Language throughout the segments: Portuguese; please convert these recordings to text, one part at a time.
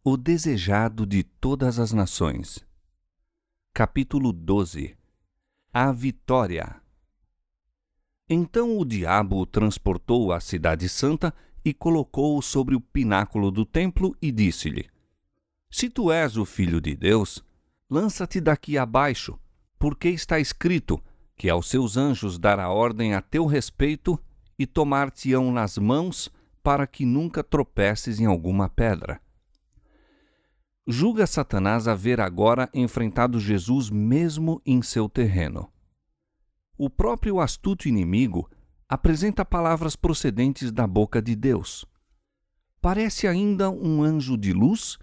O desejado de todas as nações. Capítulo 12. A vitória. Então o diabo o transportou à cidade santa e colocou-o sobre o pináculo do templo e disse-lhe: Se tu és o filho de Deus, lança-te daqui abaixo, porque está escrito que aos seus anjos dará ordem a teu respeito e tomar-te-ão nas mãos para que nunca tropeces em alguma pedra. Julga Satanás haver agora enfrentado Jesus mesmo em seu terreno. O próprio astuto inimigo apresenta palavras procedentes da boca de Deus. Parece ainda um anjo de luz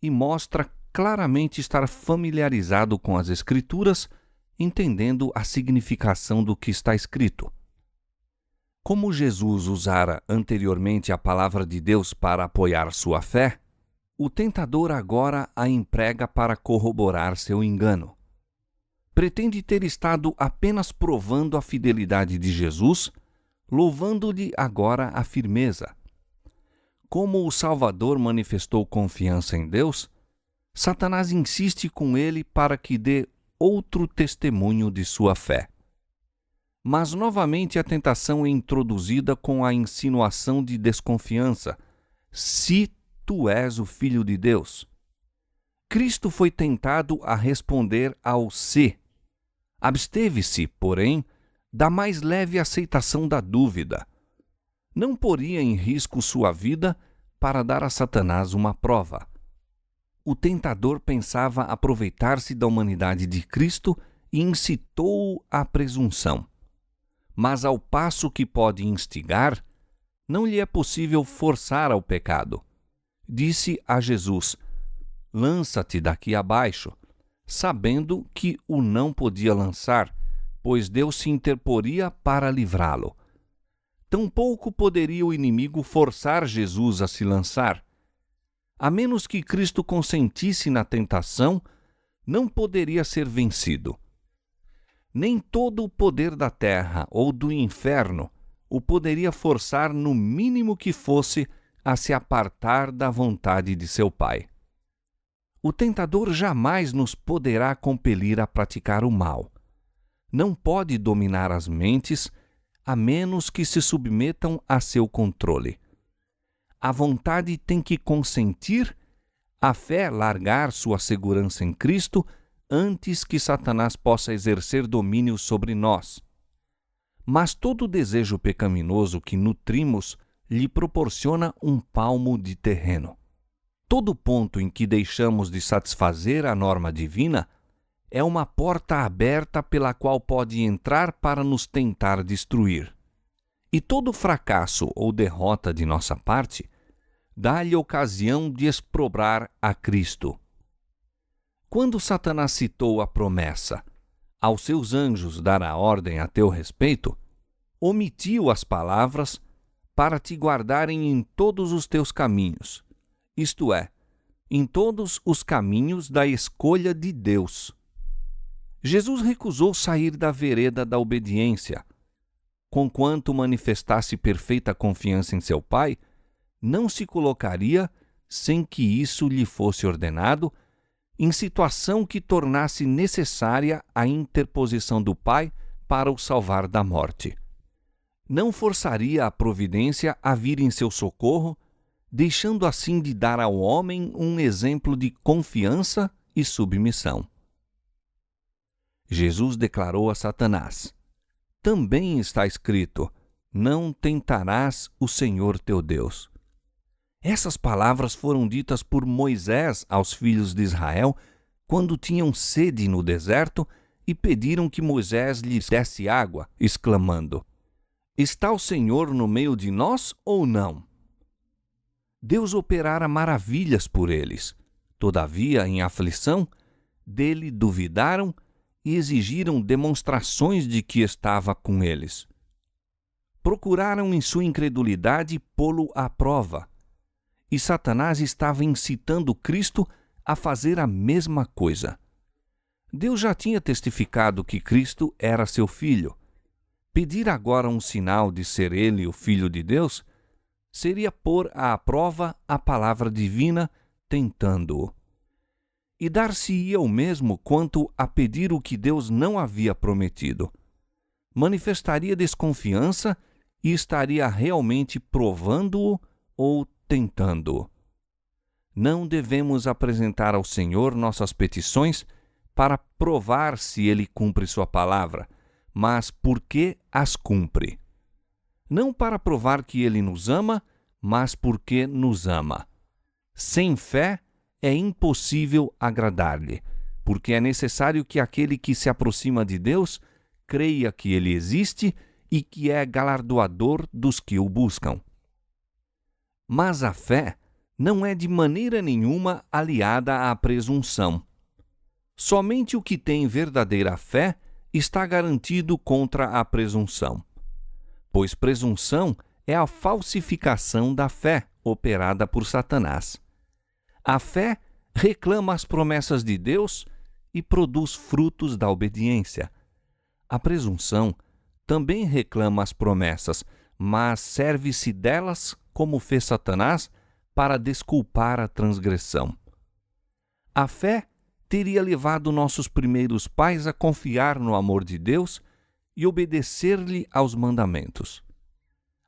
e mostra claramente estar familiarizado com as Escrituras, entendendo a significação do que está escrito. Como Jesus usara anteriormente a palavra de Deus para apoiar sua fé, o tentador agora a emprega para corroborar seu engano. Pretende ter estado apenas provando a fidelidade de Jesus, louvando-lhe agora a firmeza. Como o Salvador manifestou confiança em Deus, Satanás insiste com ele para que dê outro testemunho de sua fé. Mas novamente a tentação é introduzida com a insinuação de desconfiança: se tu és o Filho de Deus. Cristo foi tentado a responder ao se. Absteve-se, porém, da mais leve aceitação da dúvida. Não poria em risco sua vida para dar a Satanás uma prova. O tentador pensava aproveitar-se da humanidade de Cristo e incitou-o à presunção. Mas ao passo que pode instigar, não lhe é possível forçar ao pecado. Disse a Jesus: lança-te daqui abaixo, sabendo que o não podia lançar, pois Deus se interporia para livrá-lo. Tampouco poderia o inimigo forçar Jesus a se lançar. A menos que Cristo consentisse na tentação, não poderia ser vencido. Nem todo o poder da terra ou do inferno o poderia forçar, no mínimo que fosse, a se apartar da vontade de seu Pai. O tentador jamais nos poderá compelir a praticar o mal. Não pode dominar as mentes, a menos que se submetam a seu controle. A vontade tem que consentir, a fé largar sua segurança em Cristo antes que Satanás possa exercer domínio sobre nós. Mas todo desejo pecaminoso que nutrimos lhe proporciona um palmo de terreno. Todo ponto em que deixamos de satisfazer a norma divina é uma porta aberta pela qual pode entrar para nos tentar destruir. E todo fracasso ou derrota de nossa parte dá-lhe ocasião de exprobrar a Cristo. Quando Satanás citou a promessa: aos seus anjos dará ordem a teu respeito, omitiu as palavras: para te guardarem em todos os teus caminhos, isto é, em todos os caminhos da escolha de Deus. Jesus recusou sair da vereda da obediência. Conquanto manifestasse perfeita confiança em seu Pai, não se colocaria, sem que isso lhe fosse ordenado, em situação que tornasse necessária a interposição do Pai para o salvar da morte. Não forçaria a providência a vir em seu socorro, deixando assim de dar ao homem um exemplo de confiança e submissão. Jesus declarou a Satanás: também está escrito: não tentarás o Senhor teu Deus. Essas palavras foram ditas por Moisés aos filhos de Israel quando tinham sede no deserto e pediram que Moisés lhes desse água, exclamando: está o Senhor no meio de nós ou não? Deus operara maravilhas por eles. Todavia, em aflição, dele duvidaram e exigiram demonstrações de que estava com eles. Procuraram em sua incredulidade pô-lo à prova. E Satanás estava incitando Cristo a fazer a mesma coisa. Deus já tinha testificado que Cristo era seu filho. Pedir agora um sinal de ser ele o Filho de Deus seria pôr à prova a palavra divina tentando-o. E dar-se-ia o mesmo quanto a pedir o que Deus não havia prometido. Manifestaria desconfiança e estaria realmente provando-o ou tentando-o. Não devemos apresentar ao Senhor nossas petições para provar se Ele cumpre sua palavra, mas porque as cumpre. Não para provar que Ele nos ama, mas porque nos ama. Sem fé é impossível agradar-lhe, porque é necessário que aquele que se aproxima de Deus creia que Ele existe e que é galardoador dos que o buscam. Mas a fé não é de maneira nenhuma aliada à presunção. Somente o que tem verdadeira fé está garantido contra a presunção, pois presunção é a falsificação da fé operada por Satanás. A fé reclama as promessas de Deus e produz frutos da obediência. A presunção também reclama as promessas, mas serve-se delas, como fez Satanás, para desculpar a transgressão. A fé teria levado nossos primeiros pais a confiar no amor de Deus e obedecer-lhe aos mandamentos.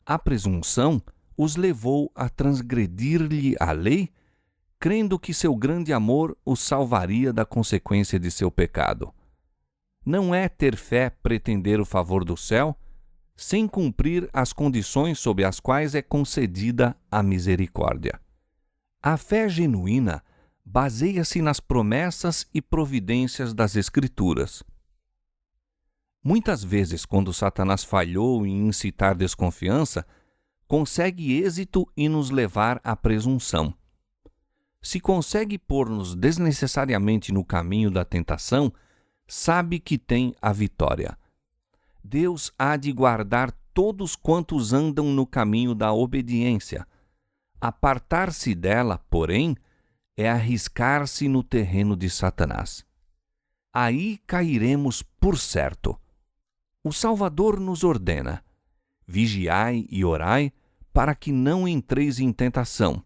A presunção os levou a transgredir-lhe a lei, crendo que seu grande amor os salvaria da consequência de seu pecado. Não é ter fé pretender o favor do céu, sem cumprir as condições sob as quais é concedida a misericórdia. A fé genuína baseia-se nas promessas e providências das Escrituras. Muitas vezes, quando Satanás falhou em incitar desconfiança, consegue êxito em nos levar à presunção. Se consegue pôr-nos desnecessariamente no caminho da tentação, sabe que tem a vitória. Deus há de guardar todos quantos andam no caminho da obediência. Apartar-se dela, porém, é arriscar-se no terreno de Satanás. Aí cairemos por certo. O Salvador nos ordena: vigiai e orai, para que não entreis em tentação.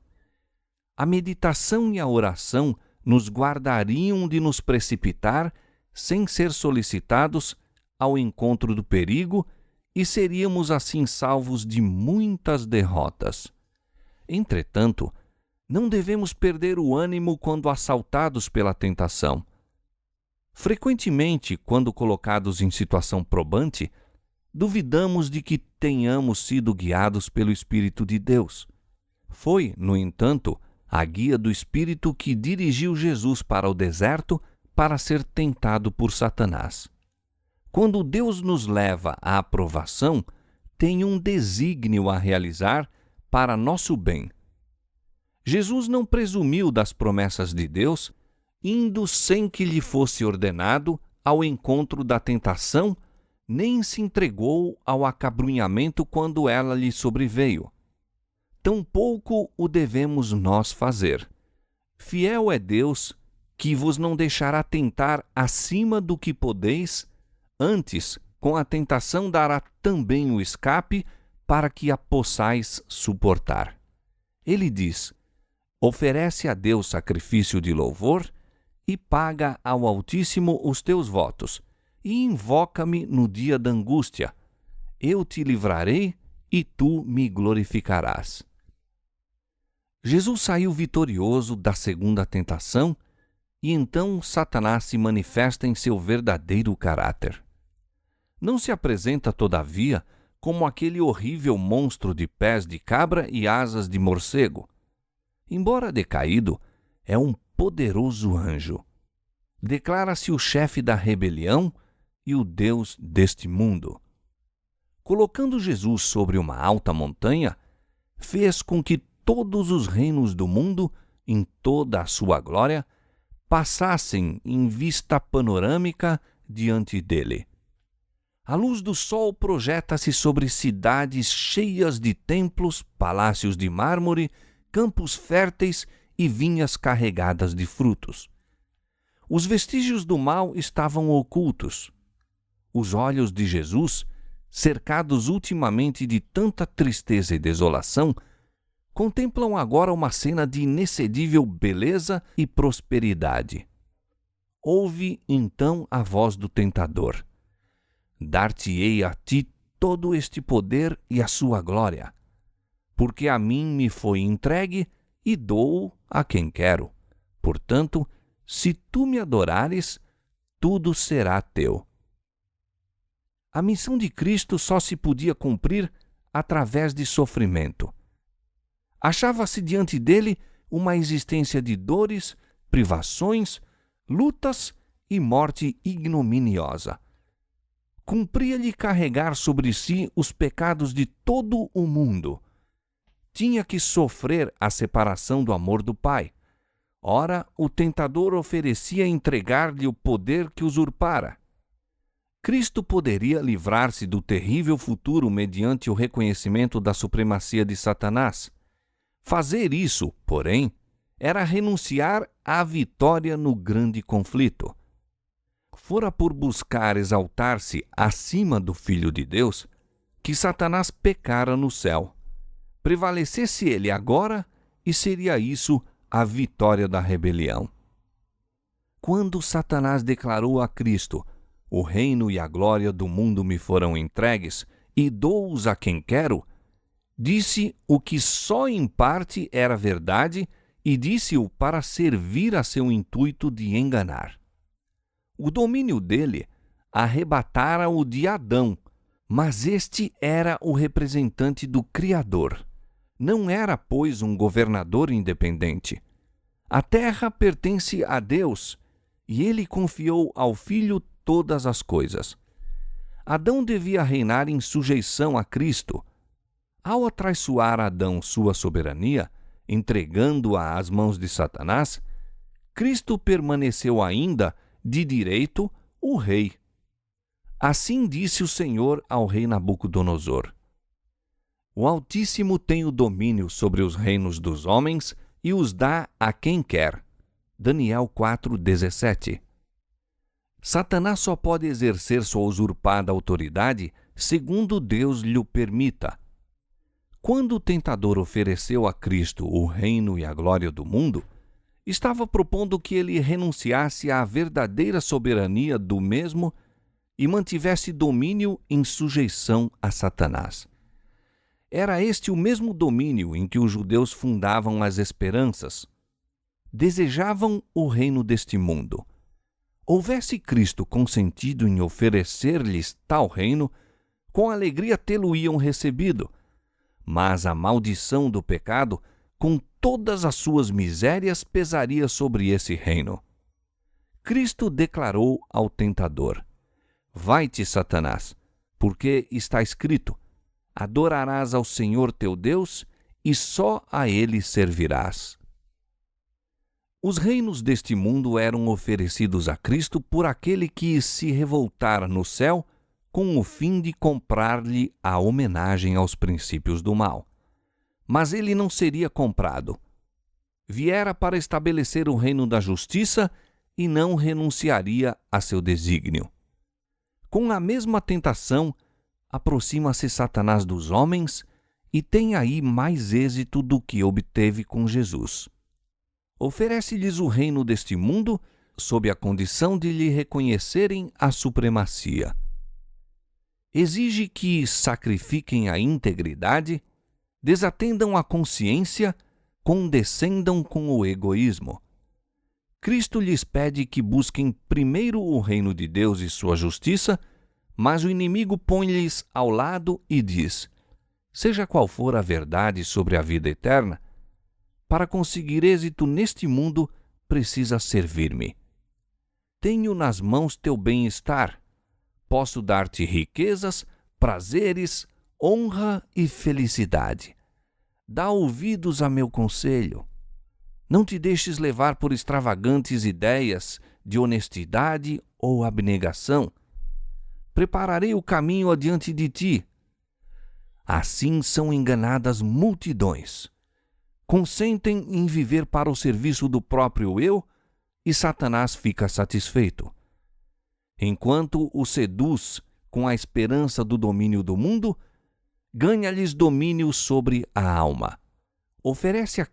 A meditação e a oração nos guardariam de nos precipitar, sem ser solicitados, ao encontro do perigo, e seríamos assim salvos de muitas derrotas. Entretanto, não devemos perder o ânimo quando assaltados pela tentação. Frequentemente, quando colocados em situação probante, duvidamos de que tenhamos sido guiados pelo Espírito de Deus. Foi, no entanto, a guia do Espírito que dirigiu Jesus para o deserto para ser tentado por Satanás. Quando Deus nos leva à aprovação, tem um desígnio a realizar para nosso bem. Jesus não presumiu das promessas de Deus, indo sem que lhe fosse ordenado ao encontro da tentação, nem se entregou ao acabrunhamento quando ela lhe sobreveio. Tampouco o devemos nós fazer. Fiel é Deus, que vos não deixará tentar acima do que podeis, antes, com a tentação dará também o escape, para que a possais suportar. Ele diz: oferece a Deus sacrifício de louvor e paga ao Altíssimo os teus votos, e invoca-me no dia da angústia. Eu te livrarei e tu me glorificarás. Jesus saiu vitorioso da segunda tentação, e então Satanás se manifesta em seu verdadeiro caráter. Não se apresenta, todavia, como aquele horrível monstro de pés de cabra e asas de morcego. Embora decaído, é um poderoso anjo. Declara-se o chefe da rebelião e o Deus deste mundo. Colocando Jesus sobre uma alta montanha, fez com que todos os reinos do mundo, em toda a sua glória, passassem em vista panorâmica diante dele. A luz do sol projeta-se sobre cidades cheias de templos, palácios de mármore, campos férteis e vinhas carregadas de frutos. Os vestígios do mal estavam ocultos. Os olhos de Jesus, cercados ultimamente de tanta tristeza e desolação, contemplam agora uma cena de inexcedível beleza e prosperidade. Ouve então a voz do tentador: dar-te-ei a ti todo este poder e a sua glória, porque a mim me foi entregue e dou a quem quero. Portanto, se tu me adorares, tudo será teu. A missão de Cristo só se podia cumprir através de sofrimento. Achava-se diante dele uma existência de dores, privações, lutas e morte ignominiosa. Cumpria-lhe carregar sobre si os pecados de todo o mundo. Tinha que sofrer a separação do amor do Pai. Ora, o tentador oferecia entregar-lhe o poder que usurpara. Cristo poderia livrar-se do terrível futuro mediante o reconhecimento da supremacia de Satanás. Fazer isso, porém, era renunciar à vitória no grande conflito. Fora por buscar exaltar-se acima do Filho de Deus que Satanás pecara no céu. Prevalecesse ele agora, e seria isso a vitória da rebelião. Quando Satanás declarou a Cristo: o reino e a glória do mundo me foram entregues, e dou-os a quem quero, disse o que só em parte era verdade, e disse-o para servir a seu intuito de enganar. O domínio dele arrebatara-o de Adão, mas este era o representante do Criador. Não era, pois, um governador independente. A terra pertence a Deus, e ele confiou ao Filho todas as coisas. Adão devia reinar em sujeição a Cristo. Ao atraiçoar Adão sua soberania, entregando-a às mãos de Satanás, Cristo permaneceu ainda, de direito, o rei. Assim disse o Senhor ao rei Nabucodonosor: o Altíssimo tem o domínio sobre os reinos dos homens e os dá a quem quer. Daniel 4:17. Satanás só pode exercer sua usurpada autoridade segundo Deus lhe o permita. Quando o tentador ofereceu a Cristo o reino e a glória do mundo, estava propondo que ele renunciasse à verdadeira soberania do mesmo e mantivesse domínio em sujeição a Satanás. Era este o mesmo domínio em que os judeus fundavam as esperanças. Desejavam o reino deste mundo. Houvesse Cristo consentido em oferecer-lhes tal reino, com alegria tê-lo-iam recebido. Mas a maldição do pecado, com todas as suas misérias, pesaria sobre esse reino. Cristo declarou ao tentador: vai-te, Satanás, porque está escrito: adorarás ao Senhor teu Deus e só a ele servirás. Os reinos deste mundo eram oferecidos a Cristo por aquele que se revoltara no céu com o fim de comprar-lhe a homenagem aos princípios do mal. Mas ele não seria comprado. Viera para estabelecer o reino da justiça e não renunciaria a seu desígnio. Com a mesma tentação, aproxima-se Satanás dos homens e tem aí mais êxito do que obteve com Jesus. Oferece-lhes o reino deste mundo sob a condição de lhe reconhecerem a supremacia. Exige que sacrifiquem a integridade, desatendam a consciência, condescendam com o egoísmo. Cristo lhes pede que busquem primeiro o reino de Deus e sua justiça, mas o inimigo põe-lhes ao lado e diz: seja qual for a verdade sobre a vida eterna, para conseguir êxito neste mundo, precisa servir-me. Tenho nas mãos teu bem-estar. Posso dar-te riquezas, prazeres, honra e felicidade. Dá ouvidos a meu conselho. Não te deixes levar por extravagantes ideias de honestidade ou abnegação. Prepararei o caminho adiante de ti. Assim são enganadas multidões. Consentem em viver para o serviço do próprio eu e Satanás fica satisfeito. Enquanto o seduz com a esperança do domínio do mundo, ganha-lhes domínio sobre a alma. oferece aqui